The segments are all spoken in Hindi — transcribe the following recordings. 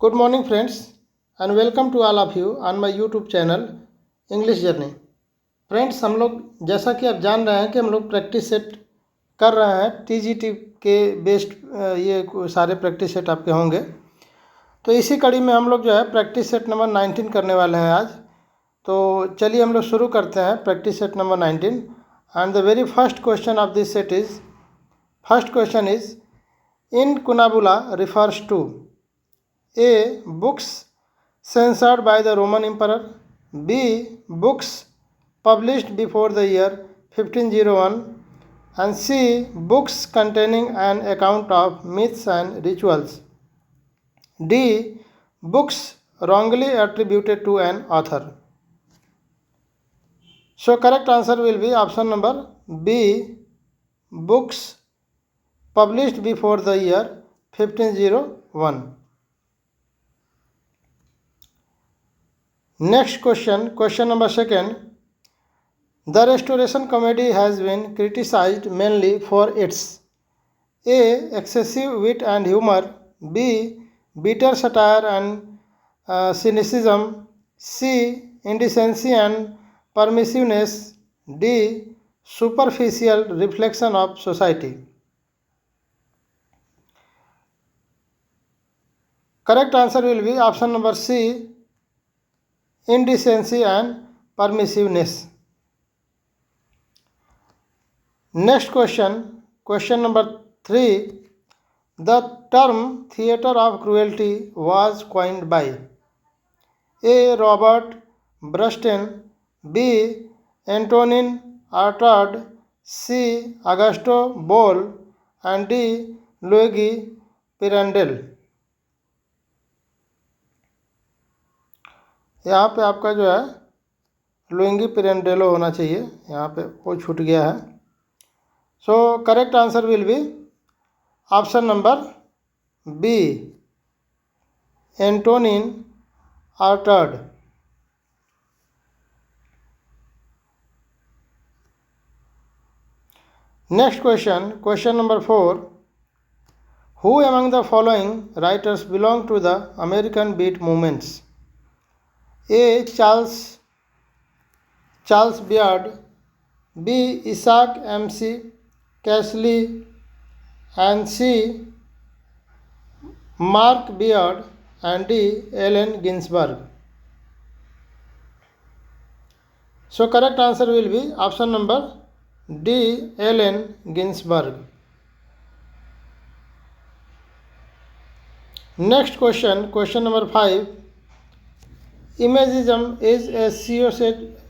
Good morning friends and welcome to all of you on my YouTube channel English journey. Friends, हम लोग जैसा कि आप जान रहे हैं कि हम लोग प्रैक्टिस सेट कर रहे हैं टीजीटी के बेस्ड। ये सारे प्रैक्टिस सेट आपके होंगे। तो इसी कड़ी में हम लोग जो है प्रैक्टिस सेट नंबर 19 करने वाले हैं आज। तो चलिए हम लोग शुरू करते हैं practice set number 19। And the very first question of this set is, first question is incunabula refers to A. Books censored by the Roman Emperor. B. Books published before the year 1501. And C. Books containing an account of myths and rituals. D. Books wrongly attributed to an author. So correct answer will be option number B. Books published before the year 1501. Next question, question number second. The Restoration comedy has been criticized mainly for its A. Excessive wit and humor. B. Bitter satire and cynicism. C. Indecency and permissiveness. D. Superficial reflection of society. Correct answer will be option number C. Indecency and permissiveness. Next question, question number 3. The term theatre of cruelty was coined by A. Robert Brusten. B. Antonin Artaud. C. Augusto Boal. And D. Luigi Pirandello. यहाँ पे आपका जो है लुइगी पिरेंडेलो होना चाहिए, यहाँ पे वो छूट गया है। So correct answer will be option number B, Antonin Artaud. Next question, question number 4. Who among the following writers belong to the American beat movements? A. Charles Beard. B. Isaac M.C. Cashley. And C. Mark Beard. And D. Allen Ginsberg. So correct answer will be option number D. Allen Ginsberg. Next question, question number 5. Imagism is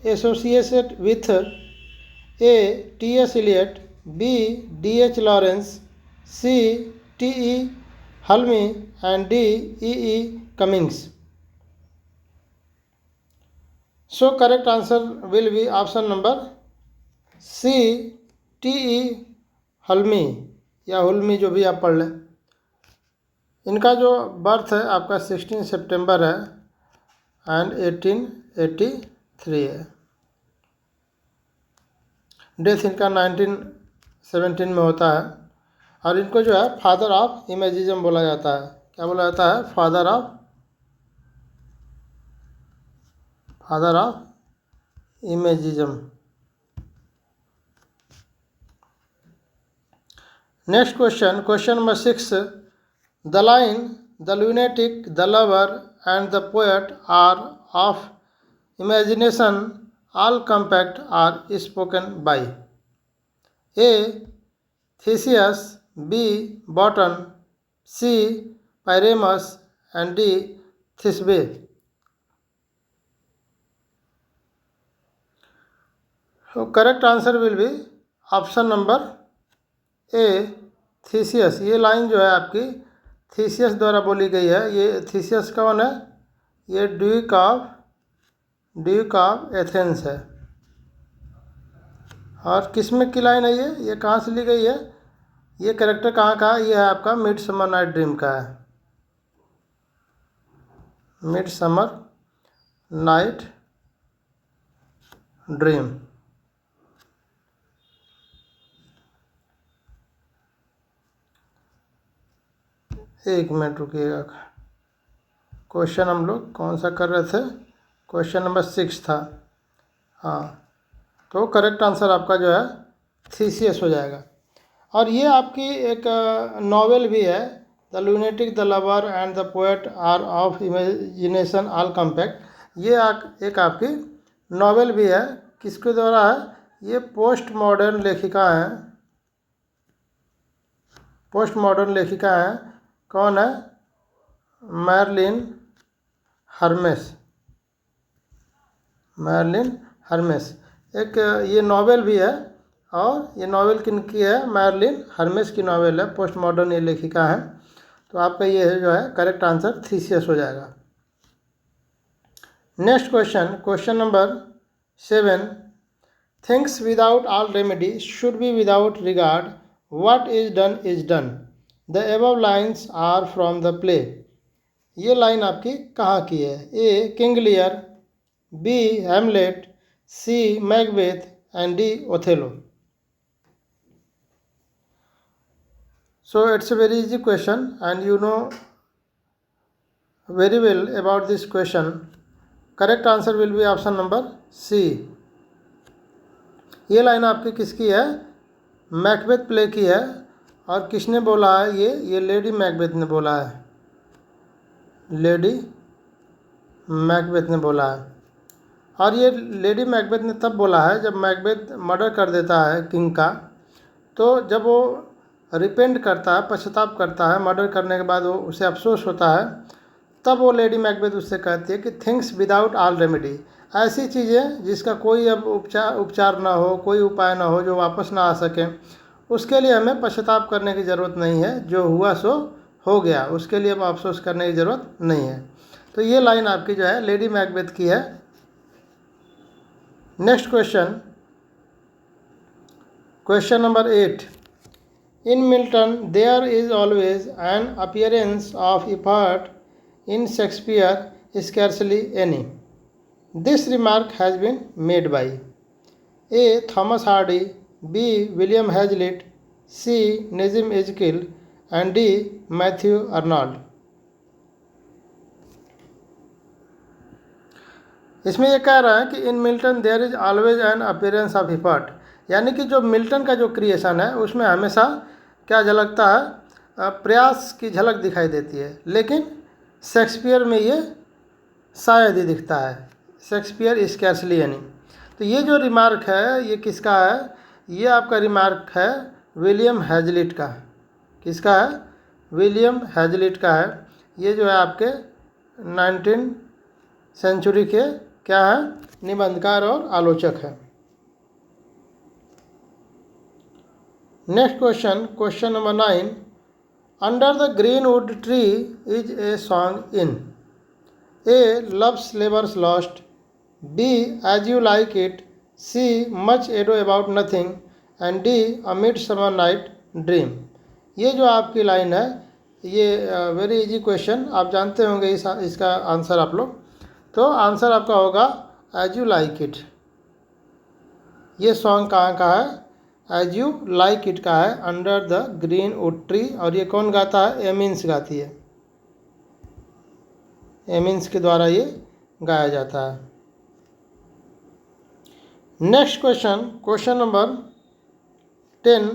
associated with A. T.S. Eliot. B. D.H. Lawrence. C. T.E. Hulme. And D. E.E. Cummings. So correct answer will be option number C. T.E. Hulme या हुल्मी, जो भी आप पढ़ लें। इनका जो बर्थ है आपका 16 सितंबर है एंड 1883 है। डेथ इनका 1917 में होता है। और इनको जो है फादर ऑफ इमेजिज्म बोला जाता है। क्या बोला जाता है? Father of imagism. Next question, question number 6. The line the lunatic, the lover and the poet are of imagination, all compact are spoken by A. Theseus. B. Botton. C. Pyramus. And D. Thisbe. So correct answer will be option number A. Theseus. ये लाइन जो है आपकी थीसियस द्वारा बोली गई है। ये थीसियस कौन है? ये ड्यूक ऑफ एथेंस है। और किस में की लाइन है ये कहाँ से ली गई है? ये कैरेक्टर कहाँ का है? ये है आपका मिडसमर नाइट ड्रीम का है। Midsummer Night dream. एक मिनट रुकिएगा। क्वेश्चन हम लोग कौन सा कर रहे थे, क्वेश्चन नंबर 6 था। हाँ, तो करेक्ट आंसर आपका जो है थीसियस हो जाएगा। और ये आपकी एक नॉवेल भी है, the lunatic, the lover and the poet are of imagination all compact. ये एक आपकी नॉवेल भी है। किसके द्वारा है? ये पोस्ट मॉडर्न लेखिका हैं, पोस्ट मॉडर्न लेखिका हैं। कौन है? Marilyn Hermès, Marilyn Hermès. एक ये नॉवेल भी है, और ये नॉवेल किनकी है? मैरलिन हर्मेस की नॉवेल है, पोस्ट मॉडर्न ये लेखिका है। तो आपका ये जो है करेक्ट आंसर थीसियस हो जाएगा। Next question, question number 7, things without all remedy should be without regard, what is done, the above lines are from the play. ये लाइन आपकी कहाँ की है? A King Lear, B Hamlet, C Macbeth and D Othello. So it's a very easy question and you know very well about this question. Correct answer will be option number C. ये लाइन आपकी किसकी है? मैकबेथ प्ले की है। और किसने बोला है? ये लेडी मैकबेथ ने बोला है, लेडी मैकबेथ ने बोला है। और ये लेडी मैकबेथ ने तब बोला है जब मैकबेथ मर्डर कर देता है किंग का। तो जब वो रिपेंट करता है, पश्चाताप करता है, मर्डर करने के बाद वो उसे अफसोस होता है, तब वो लेडी मैकबेथ उससे कहती है कि थिंग्स विदाउट ऑल रेमेडी, ऐसी चीज़ें जिसका कोई अब उपचार ना हो, कोई उपाय ना हो, जो वापस ना आ सके, उसके लिए हमें पश्चाताप करने की ज़रूरत नहीं है। जो हुआ सो हो गया, उसके लिए अब अफसोस करने की ज़रूरत नहीं है। तो ये लाइन आपकी जो है लेडी मैकबेथ की है। Next question, question number 8, in Milton there is always an appearance of effort, in Shakespeare scarcely any. This remark has been made by A. Thomas Hardy, B. William Hazlitt, C. Nazim Ezekiel and D. Matthew Arnold. इसमें ये कह रहा है कि in Milton there is always an appearance of effort, यानी कि जो मिल्टन का जो क्रिएशन है उसमें हमेशा क्या झलकता है? प्रयास की झलक दिखाई देती है। लेकिन शेक्सपियर में ये शायद ही दिखता है, शेक्सपियर स्कैर्सली एनी। तो ये जो रिमार्क है ये किसका है? ये आपका रिमार्क है विलियम हैजलिट का। किसका है? विलियम हैजलिट का है। ये जो है आपके 19वीं सेंचुरी के क्या है? निबंधकार और आलोचक है। Next question, question number 9, under the greenwood tree is a song in A Love's Labour's Lost, B As You Like It, C Much Ado About Nothing and D A Midsummer Night Dream. ये जो आपकी लाइन है ये वेरी इजी क्वेश्चन, आप जानते होंगे इसका आंसर आप लोग। तो आंसर आपका होगा एज यू लाइक इट। ये सॉन्ग कहाँ का है? एज यू लाइक इट का है, under the green wood tree. और ये कौन गाता है? एमिन्स गाती है, एमिन्स के द्वारा ये गाया जाता है। Next question, question number 10,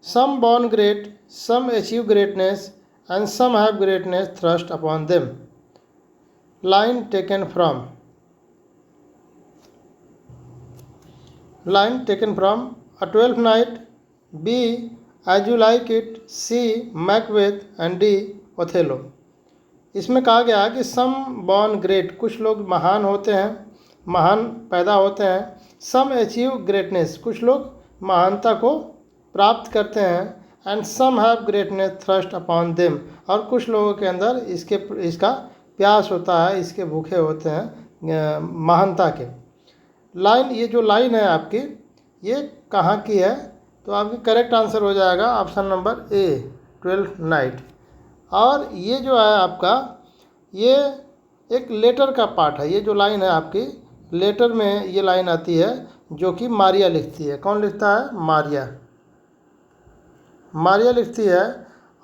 some born great, some achieve greatness and some have greatness thrust upon them. Line taken from A Twelfth Night, B As You Like It, C Macbeth and D Othello। इसमें कहा गया है कि सम बॉर्न ग्रेट, कुछ लोग महान होते हैं, महान पैदा होते हैं। सम अचीव ग्रेटनेस, कुछ लोग महानता को प्राप्त करते हैं। And some have greatness thrust upon them, और कुछ लोगों के अंदर इसका प्यास होता है, इसके भूखे होते हैं महानता के। लाइन, ये जो लाइन है आपकी ये कहाँ की है? तो आपकी करेक्ट आंसर हो जाएगा option number A, 12th night. और ये जो है आपका ये एक लेटर का पार्ट है। ये जो लाइन है आपकी लेटर में ये लाइन आती है जो कि मारिया लिखती है। कौन लिखता है? मारिया। मारिया लिखती है।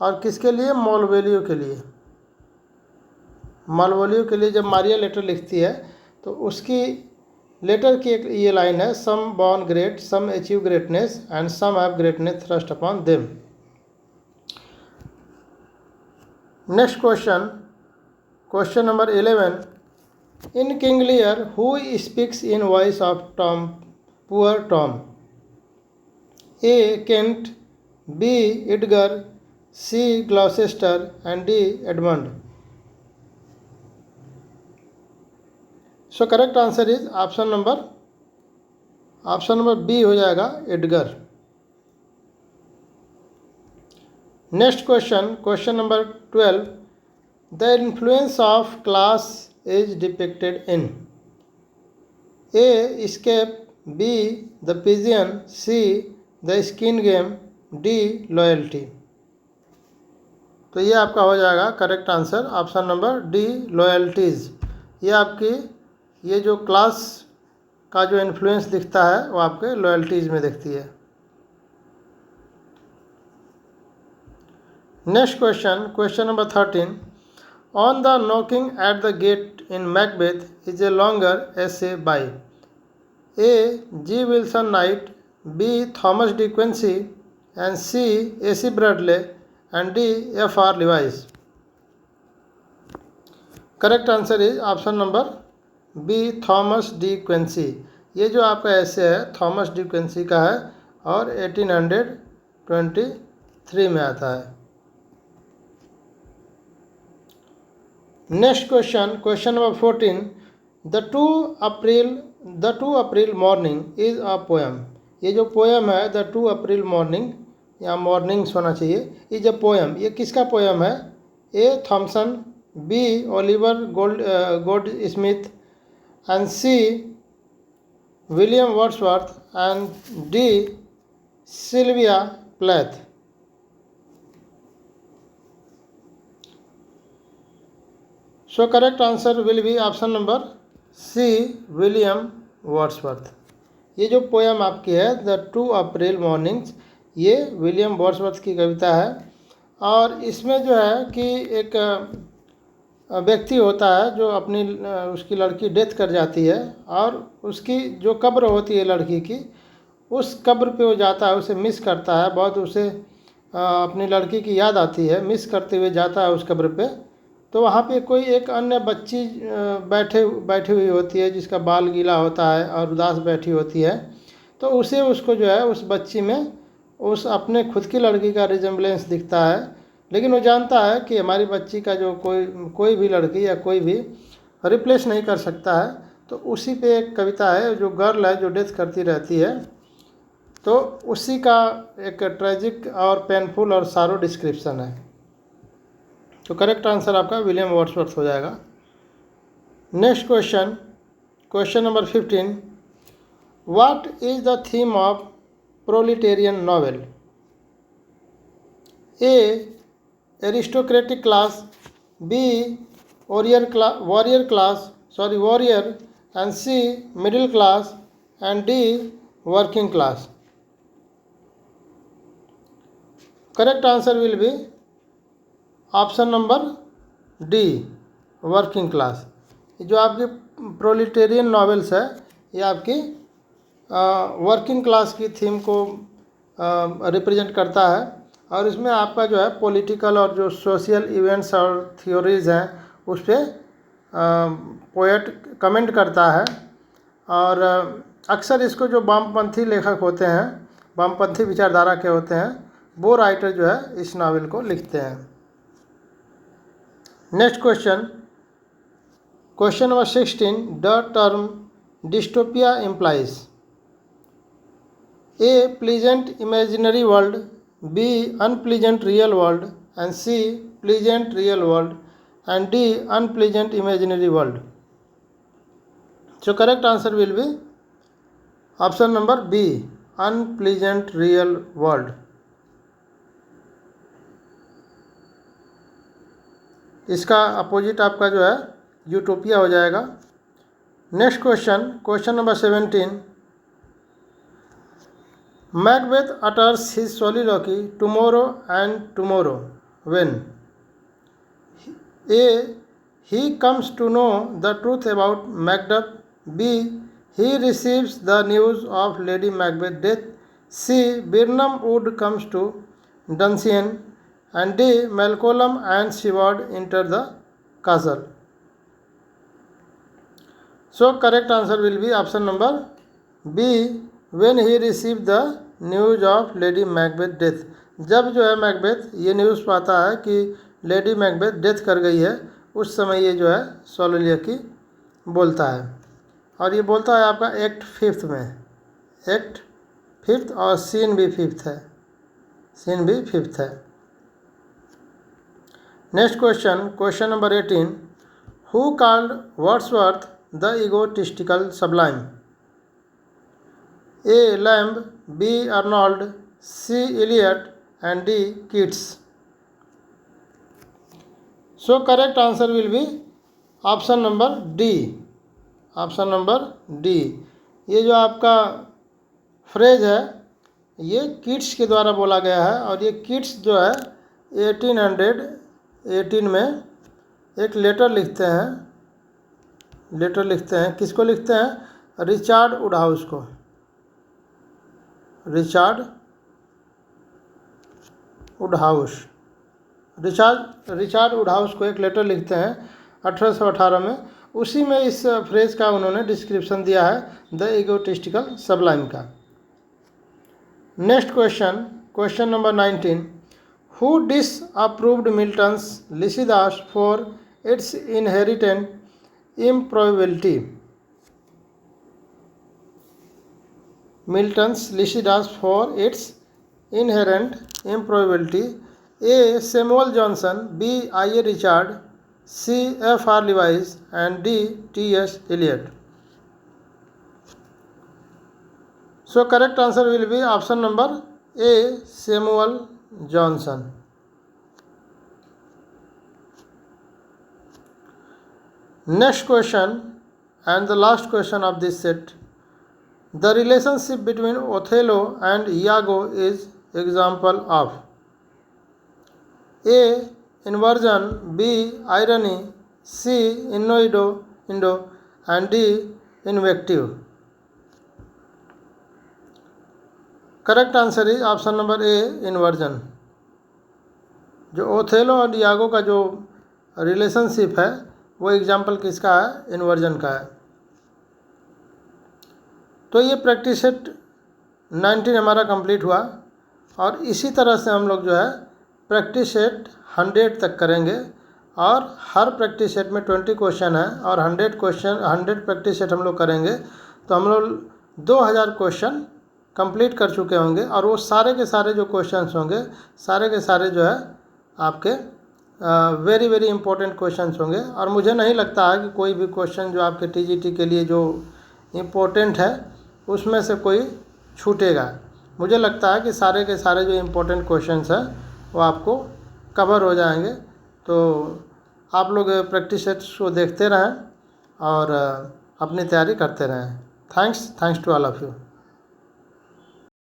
और किसके लिए? मॉलवेलियो के लिए। मालवोलियो के लिए जब मारिया लेटर लिखती है तो उसकी लेटर की एक ये लाइन है, some born great, some achieve greatness and some have greatness thrust upon them. Next question, question number 11, in King Lear who speaks in voice of Tom, poor Tom? A Kent, B Edgar, C Gloucester and D Edmund. So correct answer is option number B हो जाएगा, Edgar. Next question, question number 12, the influence of class is depicted in? A escape, B the pigeon, see the skin game, D loyalty. तो ये आपका हो जाएगा correct answer, option number D loyalties. ये आपकी ये जो क्लास का जो इन्फ्लुएंस दिखता है वो आपके लॉयल्टीज़ में दिखती है। Next question, question number 13, on the knocking at the gate in Macbeth is a longer essay by? A G Wilson Knight, B Thomas De Quincey and C A C Bradley and D F R Leavis. Correct answer is option number B Thomas De Quincey. ये जो आपका ऐसे है थॉमस डी क्विंसी का है और 1823 में आता है। Next question, question number 14, the two April morning is a poem. ये जो पोएम है द 2 अप्रैल मॉर्निंग, या मॉर्निंग्स होना चाहिए, इज अ पोएम, ये किसका पोएम है? A Thomson, B Oliver Goldsmith and C William Wordsworth and D Sylvia Plath. So correct answer will be option number C William Wordsworth. ये जो पोएम आपकी है द 2 अप्रैल मॉर्निंग्स, ये विलियम वर्ड्सवर्थ की कविता है। और इसमें जो है कि एक व्यक्ति होता है जो अपनी उसकी लड़की डेथ कर जाती है और उसकी जो कब्र होती है लड़की की, उस कब्र पे वो जाता है, उसे मिस करता है बहुत, उसे अपनी लड़की की याद आती है, मिस करते हुए जाता है उस कब्र पे। तो वहाँ पे कोई एक अन्य बच्ची बैठी हुई होती है जिसका बाल गीला होता है और उदास बैठी होती है। तो उसको जो है उस बच्ची में उस अपने खुद की लड़की का रिजेम्बलेंस दिखता है, लेकिन वो जानता है कि हमारी बच्ची का जो कोई भी लड़की या कोई भी रिप्लेस नहीं कर सकता है। तो उसी पे एक कविता है, जो गर्ल है जो डेथ करती रहती है, तो उसी का एक ट्रेजिक और पेनफुल और सारो डिस्क्रिप्शन है। तो करेक्ट आंसर आपका विलियम वर्ड्सवर्थ हो जाएगा। Next question, question number 15, what is the theme of proletarian novel? A aristocratic class, B warrior and C middle class and D working class. Correct answer will be option number D working class. जो आपकी प्रोलिटेरियन नॉवेल्स है ये आपकी वर्किंग क्लास की थीम को रिप्रेजेंट करता है। और इसमें आपका जो है पॉलिटिकल और जो सोशल इवेंट्स और थ्योरीज हैं उस पर पोएट कमेंट करता है। और अक्सर इसको जो वामपंथी लेखक होते हैं, वामपंथी विचारधारा के होते हैं, वो राइटर जो है इस नावल को लिखते हैं। Next question, question number 16, the term dystopia implies? A pleasant imaginary world, B unpleasant real world and C pleasant real world and D unpleasant imaginary world. So correct answer will be option number B unpleasant real world. इसका अपोजिट आपका जो है यूटोपिया हो जाएगा। Next question, question number 17, Macbeth utters his soliloquy tomorrow and tomorrow when? A. he comes to know the truth about Macduff. B. He receives the news of Lady Macbeth's death. C. Birnam Wood comes to Dunsinane. And D. Malcolm and Siward enter the castle. So correct answer will be option number B. When he received the news of Lady Macbeth death. जब जो है मैकबेथ ये न्यूज़ पाता है कि लेडी मैकबेथ डेथ कर गई है, उस समय ये जो है सोलोलियाकी बोलता है। और ये बोलता है आपका एक्ट 5 में, एक्ट 5 और सीन भी 5 है, सीन भी 5 है। Next question, question number 18, who called Wordsworth the egotistical sublime? A. Lamb, B. Arnold, C. Eliot and D. Keats. So correct answer will be option number D. Option number D. ये जो आपका फ्रेज है ये कीट्स के द्वारा बोला गया है, और ये कीट्स जो है 1818 में एक लेटर लिखते हैं, किसको लिखते हैं? रिचर्ड वुडहाउस को। रिचर्ड वुडहाउस को एक लेटर लिखते हैं 1818 में। उसी में इस फ्रेज का उन्होंने डिस्क्रिप्शन दिया है, द इगोटिस्टिकल सबलाइम का। Next question, question number 19, who disapproved Milton's Lycidas for its inherent improbability? Milton's Lycidas for its inherent improbability. A. Samuel Johnson, B. I.A. Richard, C. F.R. Lewis and D. T.S. Eliot. So correct answer will be option number A. Samuel Johnson. Next question and the last question of this set. The relationship between Othello and Iago is example of A. Inversion, B. Irony, C. Innuendo and D. Invective. Correct answer is option number A. Inversion. जो ओथेलो और डियागो का जो रिलेशनशिप है वो एग्जाम्पल किसका है? इन्वर्जन का है। तो ये प्रैक्टिस सेट 19 हमारा कंप्लीट हुआ, और इसी तरह से हम लोग जो है प्रैक्टिस सेट 100 तक करेंगे, और हर प्रैक्टिस सेट में 20 क्वेश्चन है, और 100 प्रैक्टिस सेट हम लोग करेंगे तो हम लोग 2000 क्वेश्चन कंप्लीट कर चुके होंगे, और वो सारे के सारे जो क्वेश्चंस होंगे सारे के सारे जो है आपके वेरी वेरी इंपॉर्टेंट क्वेश्चंस होंगे। और मुझे नहीं लगता है कि कोई भी क्वेश्चन जो आपके टीजीटी के लिए जो इम्पोर्टेंट है उसमें से कोई छूटेगा। मुझे लगता है कि सारे के सारे जो इम्पोर्टेंट क्वेश्चंस हैं वो आपको कवर हो जाएंगे। तो आप लोग प्रैक्टिस सेट्स को देखते रहें और अपनी तैयारी करते रहें। Thanks to all of you.